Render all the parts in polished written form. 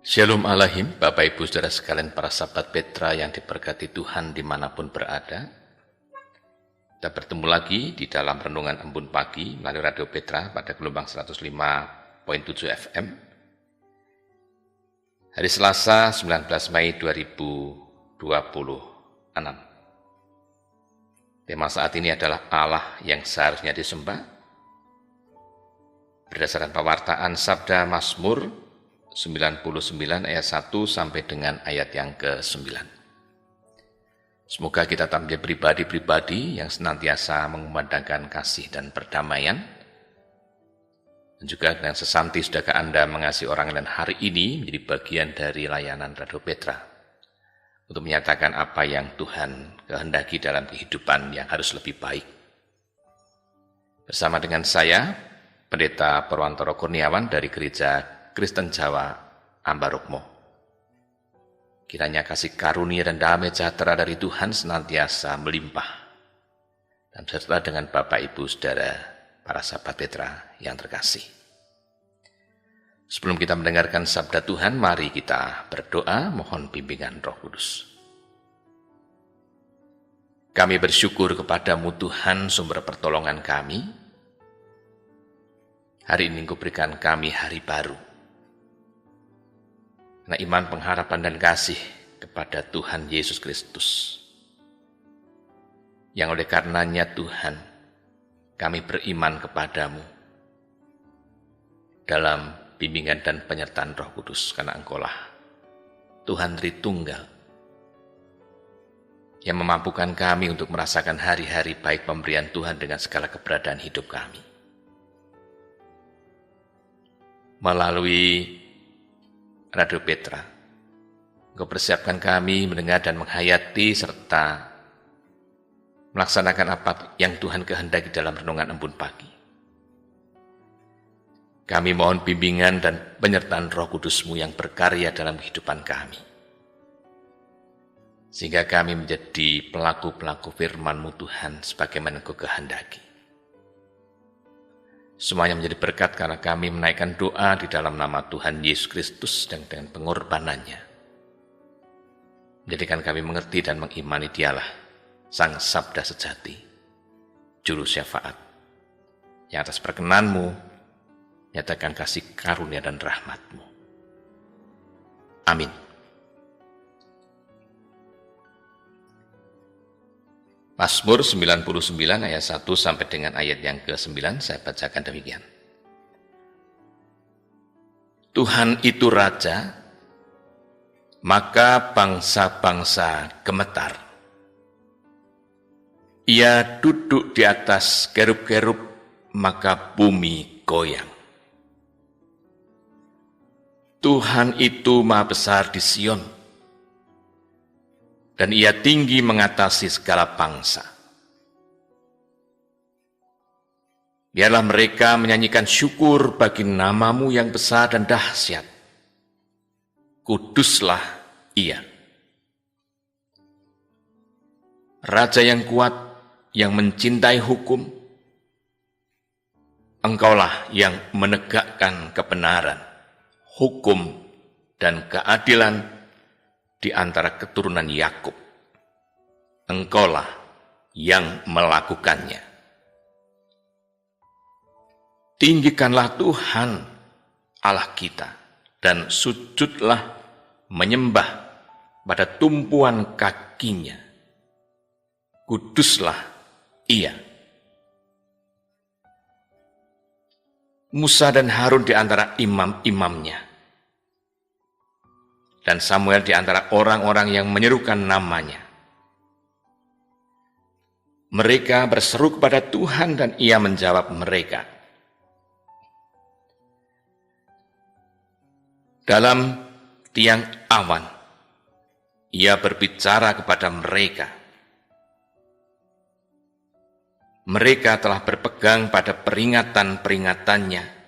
Shalom Alaihim, Bapak Ibu Saudara sekalian para sahabat Petra yang diberkati Tuhan dimanapun berada. Kita bertemu lagi di dalam Renungan Embun Pagi melalui Radio Petra pada gelombang 105.7 FM. Hari Selasa 19 Mei 2026. Tema saat ini adalah Allah yang seharusnya disembah. Berdasarkan pewartaan Sabda Mazmur 99 ayat 1 sampai dengan ayat yang ke-9. Semoga kita tampil pribadi-pribadi yang senantiasa mengumandangkan kasih dan perdamaian. Dan juga dengan sesanti sudahkah Anda mengasihi orang lain hari ini menjadi bagian dari layanan Radio Petra untuk menyatakan apa yang Tuhan kehendaki dalam kehidupan yang harus lebih baik. Bersama dengan saya, Pendeta Purwantoro Kurniawan dari Gereja Kristen Jawa Ambarukmo. Kiranya kasih karunia dan damai sejahtera dari Tuhan senantiasa melimpah dan beserta dengan Bapak Ibu Saudara para sahabat Petra yang terkasih. Sebelum kita mendengarkan sabda Tuhan, mari kita berdoa mohon bimbingan Roh Kudus. Kami bersyukur kepadamu Tuhan, sumber pertolongan kami. Hari ini Engkau berikan kami hari baru. Karena iman, pengharapan, dan kasih kepada Tuhan Yesus Kristus. Yang oleh karenanya Tuhan, kami beriman kepadamu dalam bimbingan dan penyertaan Roh Kudus. Karena Engkaulah Tuhan Tritunggal yang memampukan kami untuk merasakan hari-hari baik pemberian Tuhan dengan segala keberadaan hidup kami. Melalui Radio Petra, Engkau persiapkan kami mendengar dan menghayati serta melaksanakan apa yang Tuhan kehendaki dalam renungan embun pagi. Kami mohon bimbingan dan penyertaan Roh Kudus-Mu yang berkarya dalam kehidupan kami, sehingga kami menjadi pelaku-pelaku firman-Mu Tuhan sebagaimana Engkau kehendaki. Semuanya menjadi berkat karena kami menaikkan doa di dalam nama Tuhan Yesus Kristus dan dengan pengorbanannya. Menjadikan kami mengerti dan mengimani Dialah Sang Sabda Sejati, Juru Syafaat, yang atas perkenan-Mu nyatakan kasih karunia dan rahmat-Mu. Amin. Mazmur 99 ayat 1 sampai dengan ayat yang ke-9 saya bacakan demikian. Tuhan itu Raja, maka bangsa-bangsa gemetar. Ia duduk di atas kerub-kerub, maka bumi goyang. Tuhan itu Maha Besar di Sion, dan Ia tinggi mengatasi segala bangsa. Biarlah mereka menyanyikan syukur bagi nama-Mu yang besar dan dahsyat. Kuduslah Ia. Raja yang kuat, yang mencintai hukum, Engkaulah yang menegakkan kebenaran, hukum, dan keadilan di antara keturunan Yakub. Engkaulah yang melakukannya. Tinggikanlah Tuhan Allah kita dan sujudlah menyembah pada tumpuan kakinya. Kuduslah Ia. Musa dan Harun di antara imam-imamnya, dan Samuel di antara orang-orang yang menyerukan namanya. Mereka berseru kepada Tuhan dan Ia menjawab mereka. Dalam tiang awan, Ia berbicara kepada mereka. Mereka telah berpegang pada peringatan-peringatannya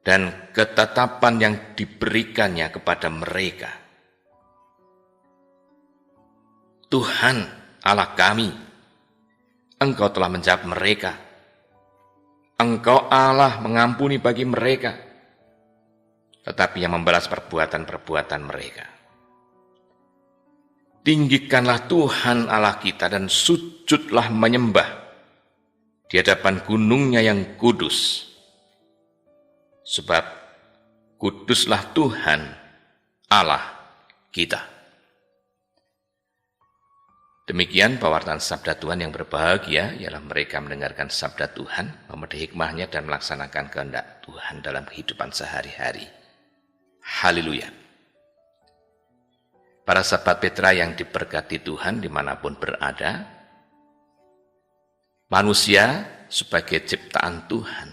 dan ketetapan yang diberikannya kepada mereka. Tuhan Allah kami, Engkau telah menjawab mereka. Engkau Allah mengampuni bagi mereka. tetapi yang membalas perbuatan-perbuatan mereka. Tinggikanlah Tuhan Allah kita dan sujudlah menyembah di hadapan gunungnya yang kudus. Sebab kuduslah Tuhan Allah kita. Demikian pewartaan sabda Tuhan. Yang berbahagia ialah mereka mendengarkan sabda Tuhan, memetik hikmahnya dan melaksanakan kehendak Tuhan dalam kehidupan sehari-hari. Haleluya. Para sahabat Petra yang diberkati Tuhan dimanapun berada, manusia sebagai ciptaan Tuhan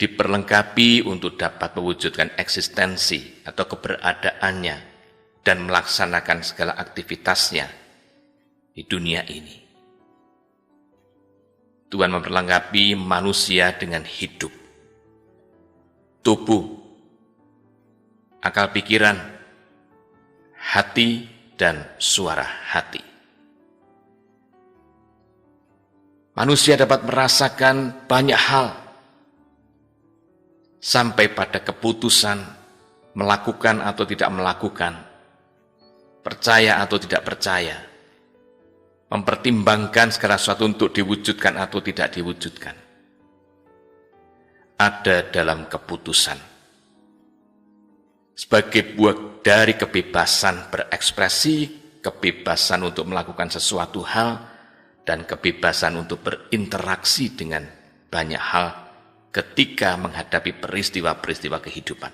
diperlengkapi untuk dapat mewujudkan eksistensi atau keberadaannya dan melaksanakan segala aktivitasnya di dunia ini. Tuhan memperlengkapi manusia dengan hidup, tubuh, akal pikiran, hati, dan suara hati. Manusia dapat merasakan banyak hal, sampai pada keputusan melakukan atau tidak melakukan, percaya atau tidak percaya, mempertimbangkan segala sesuatu untuk diwujudkan atau tidak diwujudkan. Ada dalam keputusan. Sebagai buah dari kebebasan berekspresi, kebebasan untuk melakukan sesuatu hal, dan kebebasan untuk berinteraksi dengan banyak hal ketika menghadapi peristiwa-peristiwa kehidupan.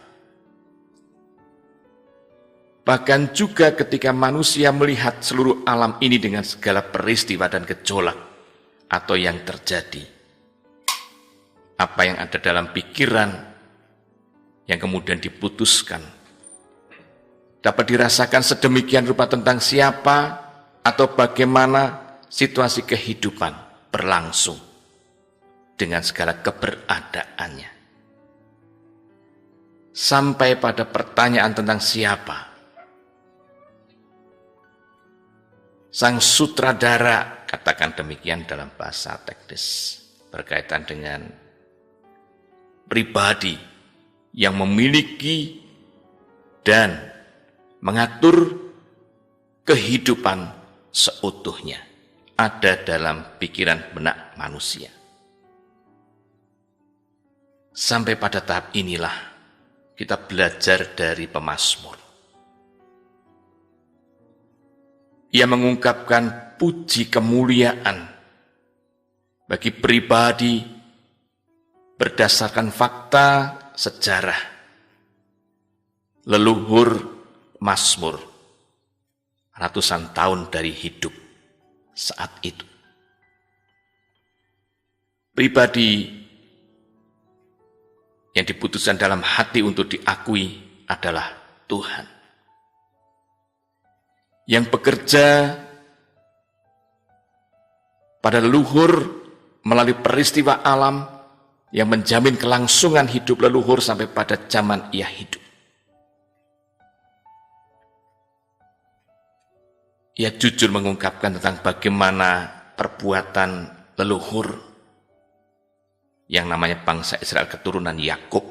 Bahkan juga ketika manusia melihat seluruh alam ini dengan segala peristiwa dan gejolak atau yang terjadi. Apa yang ada dalam pikiran yang kemudian diputuskan dapat dirasakan sedemikian rupa tentang siapa atau bagaimana situasi kehidupan berlangsung dengan segala keberadaannya. Sampai pada pertanyaan tentang siapa. Sang sutradara, katakan demikian dalam bahasa teknis, berkaitan dengan pribadi yang memiliki dan mengatur kehidupan seutuhnya, ada dalam pikiran benak manusia. Sampai pada tahap inilah kita belajar dari pemazmur. Ia mengungkapkan puji kemuliaan bagi pribadi berdasarkan fakta sejarah leluhur Mazmur ratusan tahun dari hidup saat itu. Pribadi yang diputuskan dalam hati untuk diakui adalah Tuhan. Yang bekerja pada leluhur melalui peristiwa alam yang menjamin kelangsungan hidup leluhur sampai pada zaman ia hidup. Ia jujur mengungkapkan tentang bagaimana perbuatan leluhur yang namanya bangsa Israel keturunan Yakub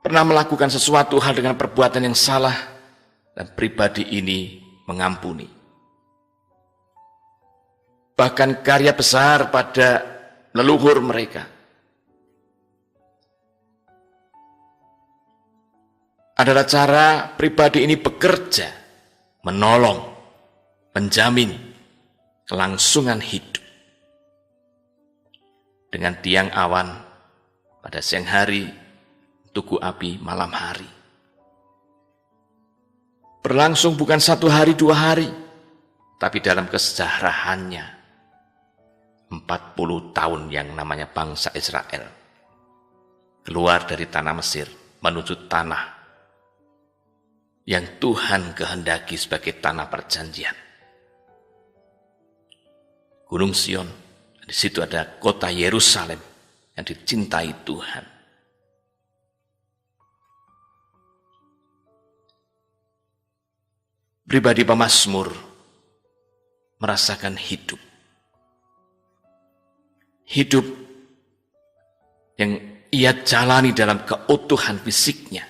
pernah melakukan sesuatu hal dengan perbuatan yang salah dan pribadi ini mengampuni. Bahkan karya besar pada leluhur mereka adalah cara pribadi ini bekerja, menolong, menjamin kelangsungan hidup. Dengan tiang awan pada siang hari, tugu api malam hari. Berlangsung bukan 1 hari 2 hari, tapi dalam kesejarahannya 40 tahun yang namanya bangsa Israel keluar dari tanah Mesir menuju tanah yang Tuhan kehendaki sebagai tanah perjanjian. Gunung Sion, di situ ada kota Yerusalem yang dicintai Tuhan. Pribadi pemazmur merasakan hidup. hidup yang ia jalani dalam keutuhan fisiknya,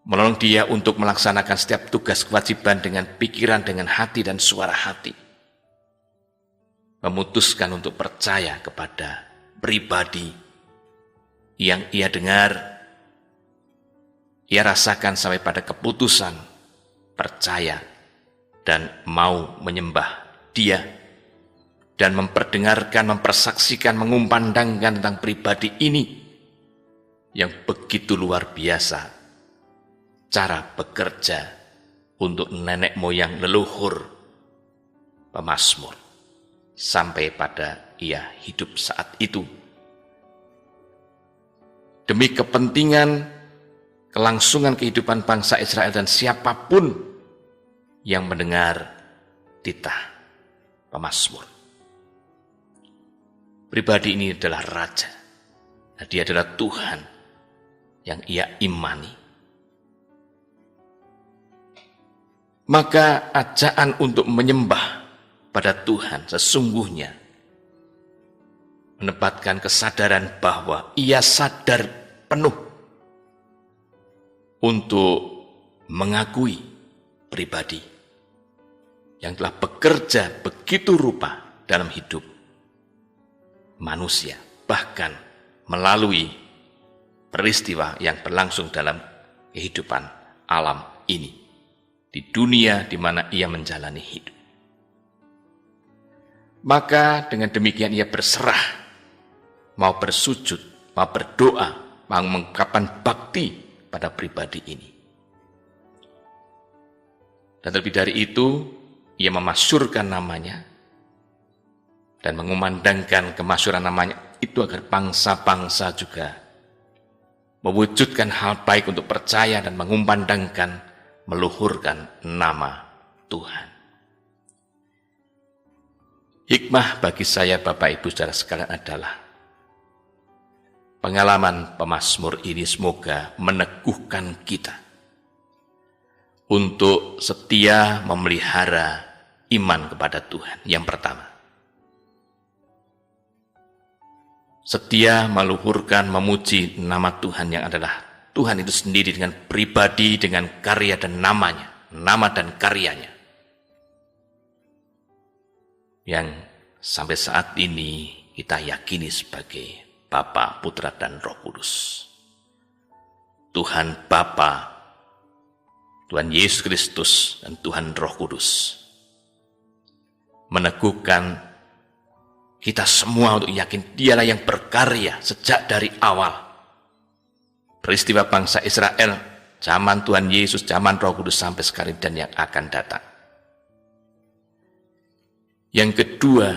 menolong dia untuk melaksanakan setiap tugas kewajiban dengan pikiran, dengan hati dan suara hati, memutuskan untuk percaya kepada pribadi yang ia dengar, ia rasakan sampai pada keputusan percaya dan mau menyembah dia, dan memperdengarkan, mempersaksikan, mengumandangkan tentang pribadi ini yang begitu luar biasa cara bekerja untuk nenek moyang leluhur pemazmur sampai pada ia hidup saat itu. Demi kepentingan kelangsungan kehidupan bangsa Israel dan siapapun yang mendengar titah pemazmur. Pribadi ini adalah raja. Dia adalah Tuhan yang ia imani. Maka ajaan untuk menyembah pada Tuhan sesungguhnya menempatkan kesadaran bahwa ia sadar penuh untuk mengakui pribadi yang telah bekerja begitu rupa dalam hidup manusia, bahkan melalui peristiwa yang berlangsung dalam kehidupan alam ini, di dunia di mana ia menjalani hidup. Maka dengan demikian ia berserah, mau bersujud, mau berdoa, mau mengungkapkan bakti pada pribadi ini. Dan lebih dari itu, ia memasyurkan namanya dan mengumandangkan kemasyuran namanya itu agar bangsa-bangsa juga mewujudkan hal baik untuk percaya dan mengumandangkan, meluhurkan nama Tuhan. Hikmah bagi saya, Bapak Ibu saudara sekalian, adalah pengalaman pemazmur ini semoga meneguhkan kita untuk setia memelihara iman kepada Tuhan. Yang pertama, setia meluhurkan, memuji nama Tuhan yang adalah Tuhan itu sendiri dengan pribadi, dengan karya dan namanya, nama dan karyanya, yang sampai saat ini kita yakini sebagai Bapa, Putra, dan Roh Kudus. Tuhan Bapa, Tuhan Yesus Kristus, dan Tuhan Roh Kudus meneguhkan kita semua untuk yakin dialah yang berkarya sejak dari awal. Peristiwa bangsa Israel, zaman Tuhan Yesus, zaman Roh Kudus sampai sekarang dan yang akan datang. Yang kedua,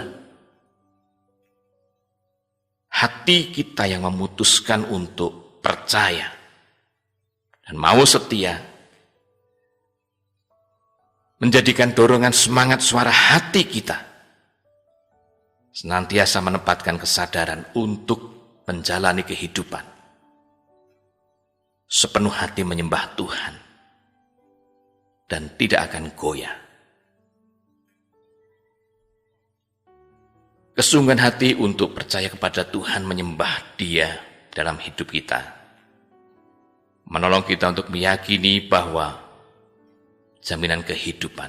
hati kita yang memutuskan untuk percaya dan mau setia, menjadikan dorongan semangat suara hati kita senantiasa menempatkan kesadaran untuk menjalani kehidupan sepenuh hati menyembah Tuhan dan tidak akan goyah. Kesungguhan hati untuk percaya kepada Tuhan, menyembah Dia dalam hidup kita, menolong kita untuk meyakini bahwa jaminan kehidupan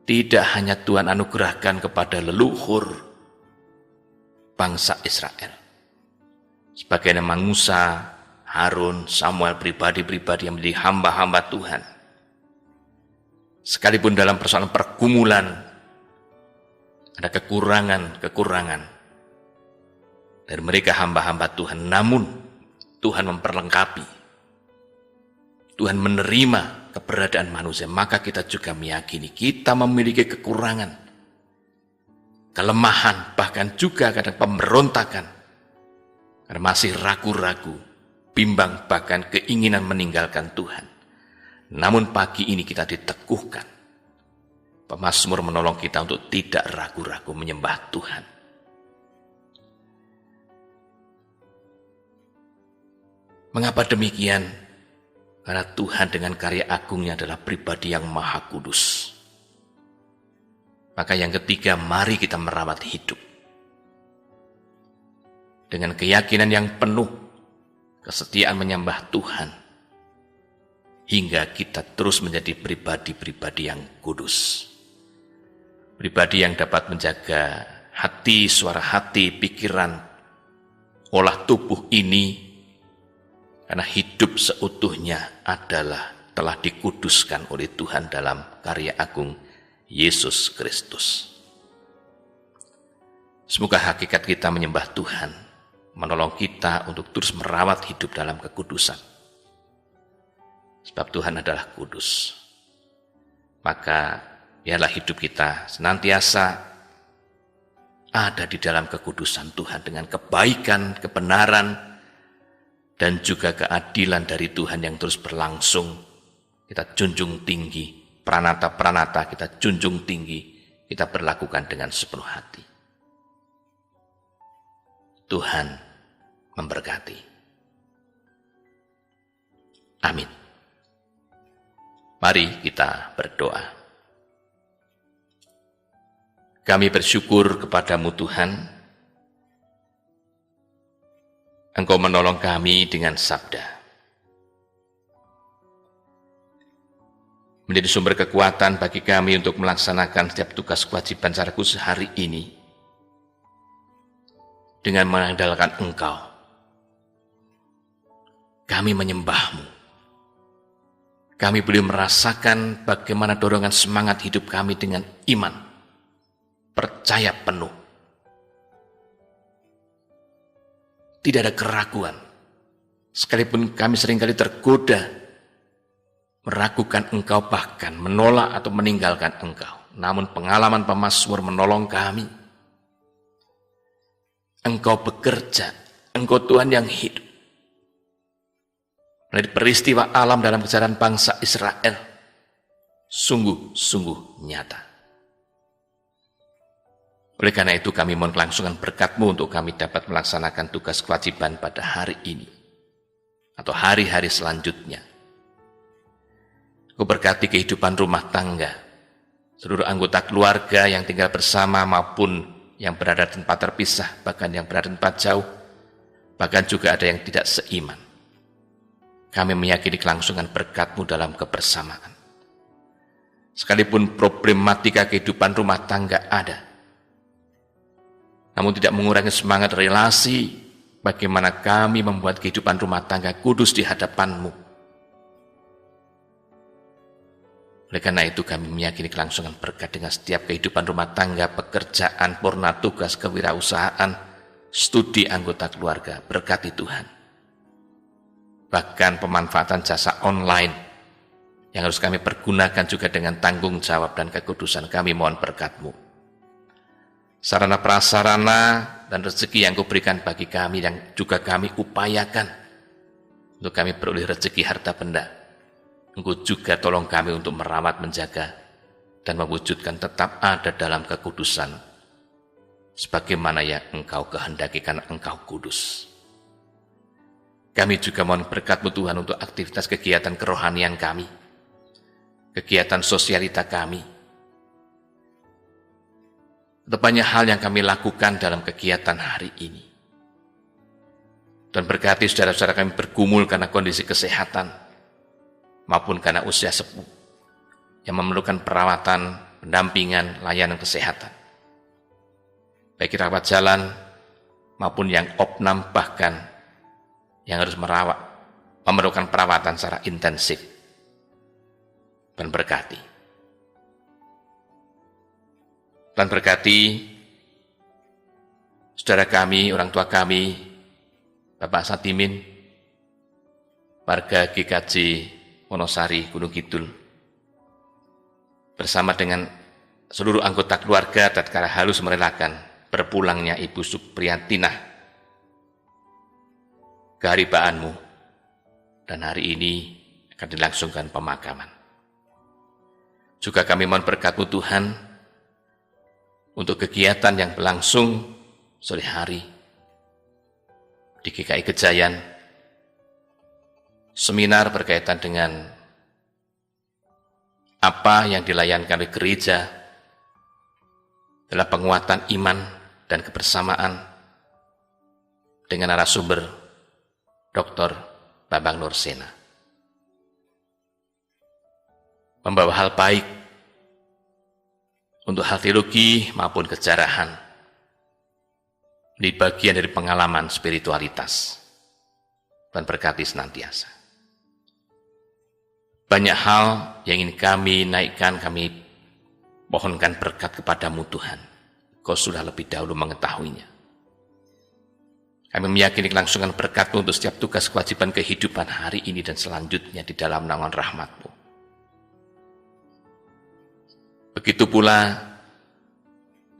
tidak hanya Tuhan anugerahkan kepada leluhur bangsa Israel, sebagaimana Musa, Harun, Samuel, pribadi-pribadi yang menjadi hamba-hamba Tuhan. Sekalipun dalam persoalan pergumulan ada kekurangan-kekurangan dari mereka hamba-hamba Tuhan, namun Tuhan memperlengkapi, Tuhan menerima keberadaan manusia. Maka kita juga meyakini kita memiliki kekurangan, kelemahan, bahkan juga kadang pemberontakan, karena masih ragu-ragu, bimbang, bahkan keinginan meninggalkan Tuhan. Namun pagi ini kita diteguhkan, pemazmur menolong kita untuk tidak ragu-ragu menyembah Tuhan. Mengapa demikian? Karena Tuhan dengan karya agungnya adalah pribadi yang maha kudus. Maka yang ketiga, mari kita merawat hidup dengan keyakinan yang penuh, kesetiaan menyembah Tuhan, hingga kita terus menjadi pribadi-pribadi yang kudus. Pribadi yang dapat menjaga hati, suara hati, pikiran, olah tubuh ini, karena hidup seutuhnya adalah telah dikuduskan oleh Tuhan dalam karya agung Yesus Kristus. Semoga hakikat kita menyembah Tuhan menolong kita untuk terus merawat hidup dalam kekudusan. Sebab Tuhan adalah kudus. Maka biarlah hidup kita senantiasa ada di dalam kekudusan Tuhan dengan kebaikan, kebenaran, dan juga keadilan dari Tuhan yang terus berlangsung. Kita junjung tinggi. Pranata-pranata kita junjung tinggi, kita berlakukan dengan sepenuh hati. Tuhan memberkati. Amin. Mari kita berdoa. Kami bersyukur kepadamu Tuhan, Engkau menolong kami dengan sabda, menjadi sumber kekuatan bagi kami untuk melaksanakan setiap tugas kewajiban secara khusus hari ini dengan mengandalkan Engkau. Kami menyembah-Mu. Kami boleh merasakan bagaimana dorongan semangat hidup kami dengan iman, percaya penuh. Tidak ada keraguan. Sekalipun kami seringkali tergoda meragukan Engkau, bahkan menolak atau meninggalkan Engkau. Namun pengalaman pemazmur menolong kami. Engkau bekerja, Engkau Tuhan yang hidup. Melalui peristiwa alam dalam kesejahteraan bangsa Israel, sungguh-sungguh nyata. Oleh karena itu kami mohon kelangsungan berkat-Mu untuk kami dapat melaksanakan tugas kewajiban pada hari ini atau hari-hari selanjutnya. Kau berkati kehidupan rumah tangga, seluruh anggota keluarga yang tinggal bersama maupun yang berada di tempat terpisah, bahkan yang berada di tempat jauh, bahkan juga ada yang tidak seiman. Kami meyakini kelangsungan berkat-Mu dalam kebersamaan. Sekalipun problematika kehidupan rumah tangga ada, namun tidak mengurangi semangat relasi, bagaimana kami membuat kehidupan rumah tangga kudus di hadapan-Mu. Oleh karena itu kami meyakini kelangsungan berkat dengan setiap kehidupan rumah tangga, pekerjaan, purna tugas, kewirausahaan, studi anggota keluarga. Berkati Tuhan. Bahkan pemanfaatan jasa online yang harus kami pergunakan juga dengan tanggung jawab dan kekudusan, kami mohon berkat-Mu. Sarana prasarana dan rezeki yang Kau berikan bagi kami yang juga kami upayakan untuk kami beroleh rezeki harta benda. Engkau juga tolong kami untuk merawat, menjaga, dan mewujudkan tetap ada dalam kekudusan, sebagaimana yang Engkau kehendaki karena Engkau kudus. Kami juga mohon berkat-Mu Tuhan untuk aktivitas kegiatan kerohanian kami, kegiatan sosialita kami. Ada banyak hal yang kami lakukan dalam kegiatan hari ini. Dan berkati saudara-saudara kami bergumul karena kondisi kesehatan, maupun karena usia sepuh, yang memerlukan perawatan, pendampingan, layanan kesehatan. Baik rawat jalan, maupun yang opnam, bahkan yang harus memerlukan perawatan secara intensif. Dan berkati. Dan berkati saudara kami, orang tua kami, Bapak Satimin, warga GKJ Wonosari, Gunung Kidul, bersama dengan seluruh anggota keluarga tatkala halus merelakan berpulangnya Ibu Supriyantinah keharibaanmu, dan hari ini akan dilangsungkan pemakaman. Juga kami mohon berkat-Mu Tuhan untuk kegiatan yang berlangsung sore hari di GKI Gejayan, seminar berkaitan dengan apa yang dilayankan oleh gereja adalah penguatan iman dan kebersamaan dengan narasumber Dr. Bambang Nursena. Membawa hal baik untuk hal teologi maupun kejarahan di bagian dari pengalaman spiritualitas dan berkati senantiasa. Banyak hal yang ingin kami naikkan, kami mohonkan berkat kepadamu Tuhan. Kau sudah lebih dahulu mengetahuinya. Kami meyakini kelangsungan berkat-Mu untuk setiap tugas kewajiban kehidupan hari ini dan selanjutnya di dalam naungan rahmat-Mu. Begitu pula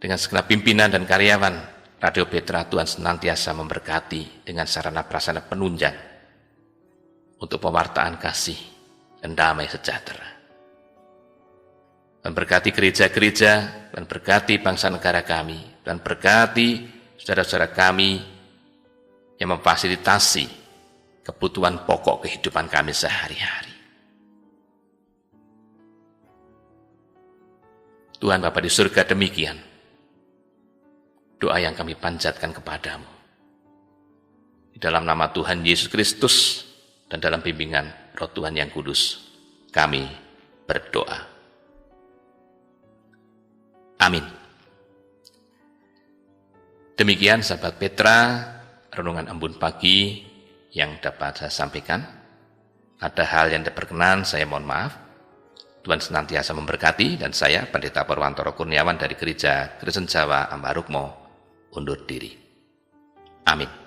dengan segenap pimpinan dan karyawan Radio Petra, Tuhan senantiasa memberkati dengan sarana prasarana penunjang untuk pewartaan kasih dan damai sejahtera. Dan berkati gereja-gereja, dan berkati bangsa negara kami, dan berkati saudara-saudara kami yang memfasilitasi kebutuhan pokok kehidupan kami sehari-hari. Tuhan Bapa di surga, demikian doa yang kami panjatkan kepadamu. Di dalam nama Tuhan Yesus Kristus dan dalam bimbingan Roh Tuhan yang kudus, kami berdoa. Amin. Demikian sahabat Petra, renungan embun pagi yang dapat saya sampaikan. Ada hal yang tidak berkenan, saya mohon maaf. Tuhan senantiasa memberkati, dan saya, Pendeta Purwantoro Kurniawan dari Gereja Kristen Jawa Ambarukmo, undur diri. Amin.